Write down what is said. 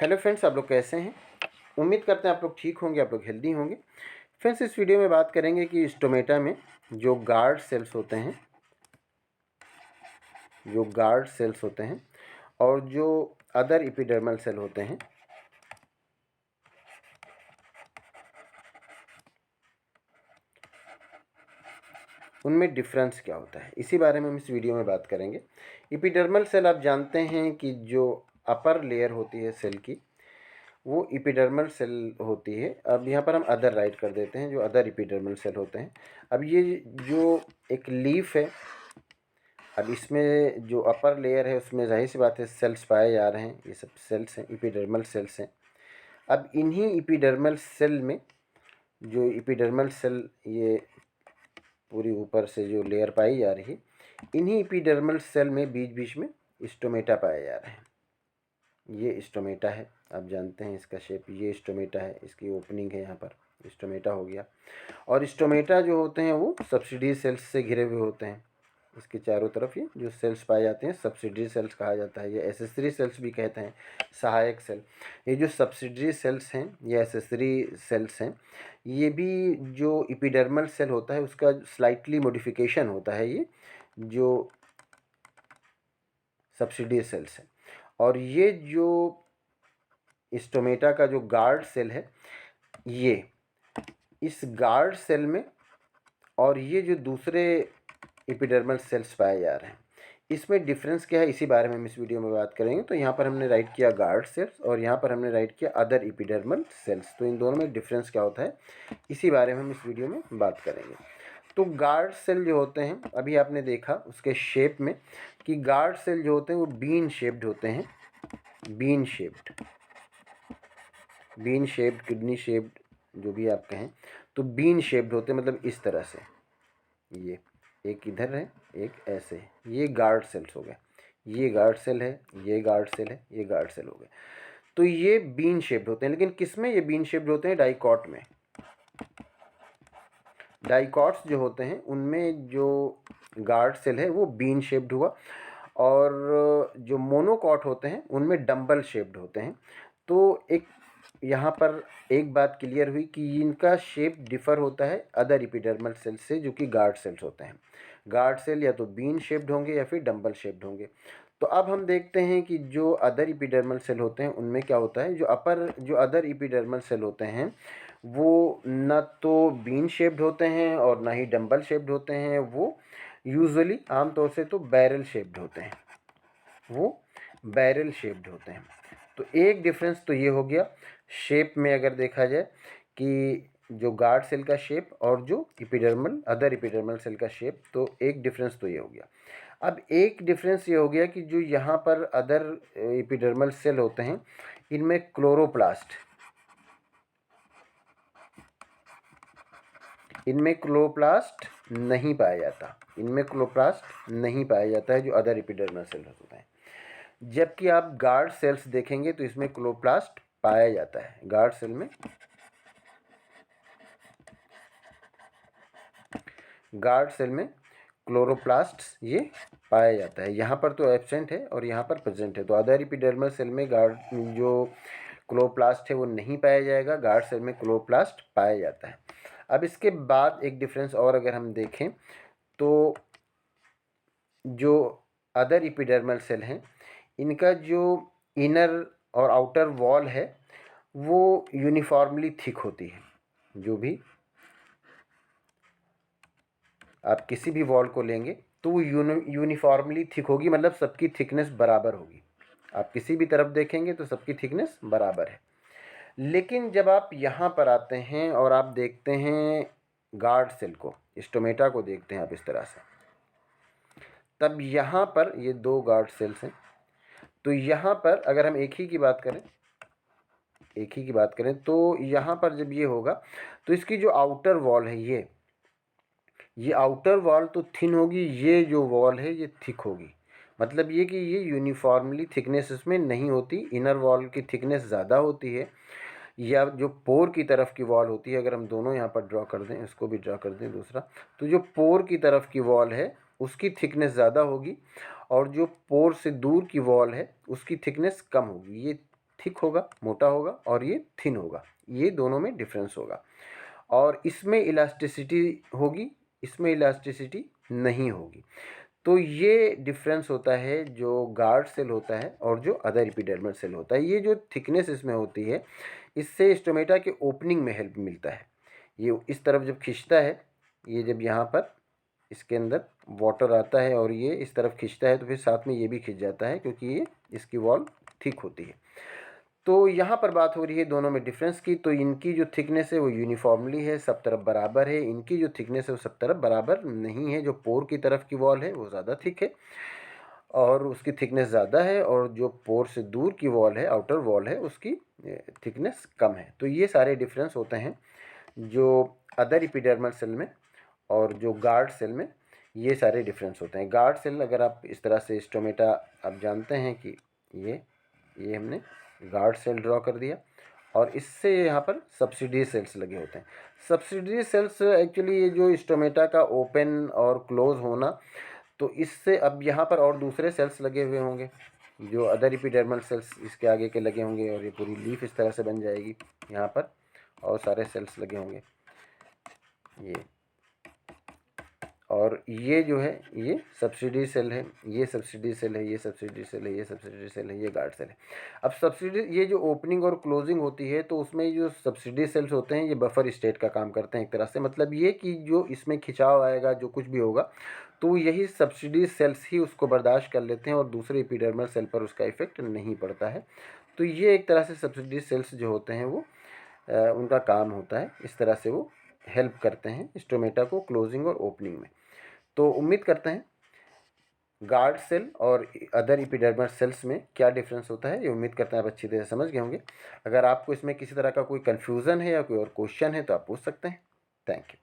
Hello friends, आप लोग कैसे हैं? उम्मीद करते हैं आप लोग ठीक होंगे, आप लोग हेल्दी होंगे। फ्रेंड्स, इस वीडियो में बात करेंगे कि स्टोमेटा में जो गार्ड सेल्स होते हैं और जो अदर एपिडर्मल सेल होते हैं, उनमें डिफरेंस क्या होता है, इसी बारे में हम इस वीडियो में बात करेंगे। एपिडर्मल सेल आप जानते हैं कि जो अपर लेयर होती है सेल की, वो एपिडर्मल सेल होती है। अब यहाँ पर हम अदर राइट कर देते हैं, जो अदर एपिडर्मल सेल होते हैं। अब ये जो एक लीफ है, अब इसमें जो अपर लेयर है उसमें जाहिर सी बात है सेल्स पाए जा रहे हैं, ये सब सेल्स हैं, एपिडर्मल सेल्स हैं। अब इन्हीं एपिडर्मल सेल में जो एपिडर्मल सेल ये पूरी ऊपर से जो लेयर पाई जा रही है, इन्हीं एपिडर्मल सेल में बीच बीच में स्टोमेटा पाए जा रहे हैं। ये स्टोमेटा है, आप जानते हैं इसका शेप, ये स्टोमेटा है, इसकी ओपनिंग है, यहाँ पर स्टोमेटा हो गया। और स्टोमेटा जो होते हैं वो सब्सिडी सेल्स से घिरे हुए होते हैं। इसके चारों तरफ ये जो सेल्स पाए जाते हैं सब्सिडरी सेल्स कहा जाता है, या एसेसरी सेल्स भी कहते हैं, सहायक सेल। ये जो सब्सिडरी सेल्स हैं या एसेसरी सेल्स हैं, ये भी जो एपिडर्मल सेल होता है उसका स्लाइटली मॉडिफिकेशन होता है, ये जो सब्सिडरी सेल्स हैं। और ये जो स्टोमेटा का जो गार्ड सेल है, ये इस गार्ड सेल में और ये जो दूसरे एपिडर्मल सेल्स पाए जा रहे हैं, इसमें डिफरेंस क्या है, इसी बारे में हम इस वीडियो में बात करेंगे। तो यहाँ पर हमने राइट किया गार्ड सेल्स और यहाँ पर हमने राइट किया अदर एपिडर्मल सेल्स। तो इन दोनों में डिफरेंस क्या होता है, इसी बारे में हम इस वीडियो में बात करेंगे। तो गार्ड सेल जो होते हैं, अभी आपने देखा उसके शेप में कि गार्ड सेल जो होते हैं वो बीन शेप्ड होते हैं, बीन शेप्ड, किडनी शेप्ड, जो भी आप कहें, तो बीन शेप्ड होते हैं, मतलब इस तरह से। ये एक इधर है, एक ऐसे है, ये गार्ड सेल्स हो गए। ये गार्ड सेल है, ये गार्ड सेल है, ये गार्ड सेल हो गए। तो ये बीन शेप्ड होते हैं, लेकिन किस में ये बीन शेप्ड होते हैं? डाइकॉट में। डाइकॉट्स जो होते हैं उनमें जो गार्ड सेल है वो बीन शेप्ड हुआ, और जो मोनोकॉट होते हैं उनमें डंबल शेप्ड होते हैं। तो एक यहाँ पर एक बात क्लियर हुई कि इनका शेप डिफ़र होता है अदर एपिडर्मल सेल से, जो कि गार्ड सेल्स होते हैं। गार्ड सेल या तो बीन शेप्ड होंगे या फिर डंबल शेप्ड होंगे। तो अब हम देखते हैं कि जो अदर एपिडर्मल सेल होते हैं उनमें क्या होता है। जो अदर एपिडर्मल सेल होते हैं वो न तो बीन शेप्ड होते हैं और ना ही डंबल शेप्ड होते हैं, वो यूजुअली आमतौर से तो बैरल शेप्ड होते हैं, वो बैरल शेप्ड होते हैं। तो एक डिफरेंस तो ये हो गया शेप में, अगर देखा जाए कि जो गार्ड सेल का शेप और जो अदर एपिडर्मल सेल का शेप, तो एक डिफरेंस तो ये हो गया। अब एक डिफरेंस ये हो गया कि जो यहाँ पर अदर एपिडर्मल सेल होते हैं इनमें क्लोरोप्लास्ट नहीं पाया जाता, इनमें क्लोरोप्लास्ट नहीं पाया जाता है जो अदर एपिडर्मल सेल होते हैं। जबकि आप गार्ड सेल्स देखेंगे तो इसमें क्लोरोप्लास्ट पाया जाता है। गार्ड सेल में क्लोरोप्लास्ट ये पाया जाता है। यहाँ पर तो एब्सेंट है और यहाँ पर प्रेजेंट है। तो अदर एपिडर्मल सेल में जो क्लोरोप्लास्ट है वो नहीं पाया जाएगा, गार्ड सेल में क्लोरोप्लास्ट पाया जाता है। अब इसके बाद एक डिफरेंस और अगर हम देखें तो जो अदर एपिडर्मल सेल हैं इनका जो इनर और आउटर वॉल है वो यूनिफॉर्मली थिक होती है। जो भी आप किसी भी वॉल को लेंगे तो वो यूनिफॉर्मली थिक होगी, मतलब सबकी थिकनेस बराबर होगी। आप किसी भी तरफ देखेंगे तो सबकी थिकनेस बराबर है। लेकिन जब आप यहाँ पर आते हैं और आप देखते हैं गार्ड सेल को, स्टोमेटा को देखते हैं आप इस तरह से, तब यहाँ पर ये दो गार्ड सेल्स हैं। तो यहाँ पर अगर हम एक ही की बात करें तो यहाँ पर जब ये होगा तो इसकी जो आउटर वॉल है ये आउटर वॉल तो थिन होगी, ये जो वॉल है ये थिक होगी। मतलब ये कि ये यूनिफॉर्मली थिकनेस इसमें नहीं होती, इनर वॉल की थिकनेस ज़्यादा होती है, या जो पोर की तरफ की वॉल होती है, अगर हम दोनों यहाँ पर ड्रॉ कर दें, इसको भी ड्रॉ कर दें दूसरा, तो जो पोर की तरफ की वॉल है उसकी थिकनेस ज़्यादा होगी और जो पोर से दूर की वॉल है उसकी थिकनेस कम होगी। ये थिक होगा, मोटा होगा, और ये थिन होगा। ये दोनों में डिफरेंस होगा। और इसमें इलास्टिसिटी होगी, इसमें इलास्टिसिटी नहीं होगी। तो ये डिफरेंस होता है जो गार्ड सेल होता है और जो अदर एपिडर्मल सेल होता है। ये जो थिकनेस इसमें होती है, इससे स्टोमेटा के ओपनिंग में हेल्प मिलता है। ये इस तरफ जब खींचता है, ये जब यहाँ पर इसके अंदर वाटर आता है और ये इस तरफ खींचता है, तो फिर साथ में ये भी खींच जाता है, क्योंकि ये इसकी वॉल थिक होती है। तो यहाँ पर बात हो रही है दोनों में डिफरेंस की। तो इनकी जो थिकनेस है वो यूनिफॉर्मली है, सब तरफ बराबर है। इनकी जो थिकनेस है वो सब तरफ बराबर नहीं है। जो पोर की तरफ की वॉल है वो ज़्यादा थिक है और उसकी थिकनेस ज़्यादा है, और जो पोर से दूर की वॉल है, आउटर वॉल है, उसकी थिकनेस कम है। तो ये सारे डिफरेंस होते हैं जो अदर एपिडर्मल सेल में और जो गार्ड सेल में, ये सारे डिफरेंस होते हैं। गार्ड सेल अगर आप इस तरह से स्टोमेटा, आप जानते हैं कि ये हमने गार्ड सेल ड्रॉ कर दिया, और इससे यहाँ पर सब्सिडियरी सेल्स लगे होते हैं। सब्सिडियरी सेल्स एक्चुअली ये जो स्टोमेटा का ओपन और क्लोज होना, तो इससे अब यहाँ पर और दूसरे सेल्स लगे हुए होंगे, जो अदर एपिडर्मल सेल्स इसके आगे के लगे होंगे, और ये पूरी लीफ इस तरह से बन जाएगी। यहाँ पर और सारे सेल्स लगे होंगे, ये, और ये जो है ये सब्सिडी सेल है, ये सब्सिडी सेल है, ये सब्सिडी सेल है, ये सब्सिडी सेल है, ये गार्ड सेल है। अब सब्सिडी, ये जो ओपनिंग और क्लोजिंग होती है, तो उसमें जो सब्सिडी सेल्स होते हैं ये बफर स्टेट का काम करते हैं एक तरह से। मतलब ये कि जो इसमें खिंचाव आएगा, जो कुछ भी होगा, तो यही सब्सिडी सेल्स ही उसको बर्दाश्त कर लेते हैं और दूसरे एपिडर्मल सेल पर उसका इफेक्ट नहीं पड़ता है। तो ये एक तरह से सब्सिडी सेल्स जो होते हैं वो उनका काम होता है, इस तरह से वो हेल्प करते हैं स्टोमेटा को क्लोजिंग और ओपनिंग में। तो उम्मीद करते हैं गार्ड सेल और अदर एपिडर्मल सेल्स में क्या डिफरेंस होता है, ये उम्मीद करते हैं आप अच्छी तरह समझ गए होंगे। अगर आपको इसमें किसी तरह का कोई कन्फ्यूज़न है या कोई और क्वेश्चन है तो आप पूछ सकते हैं। Thank you.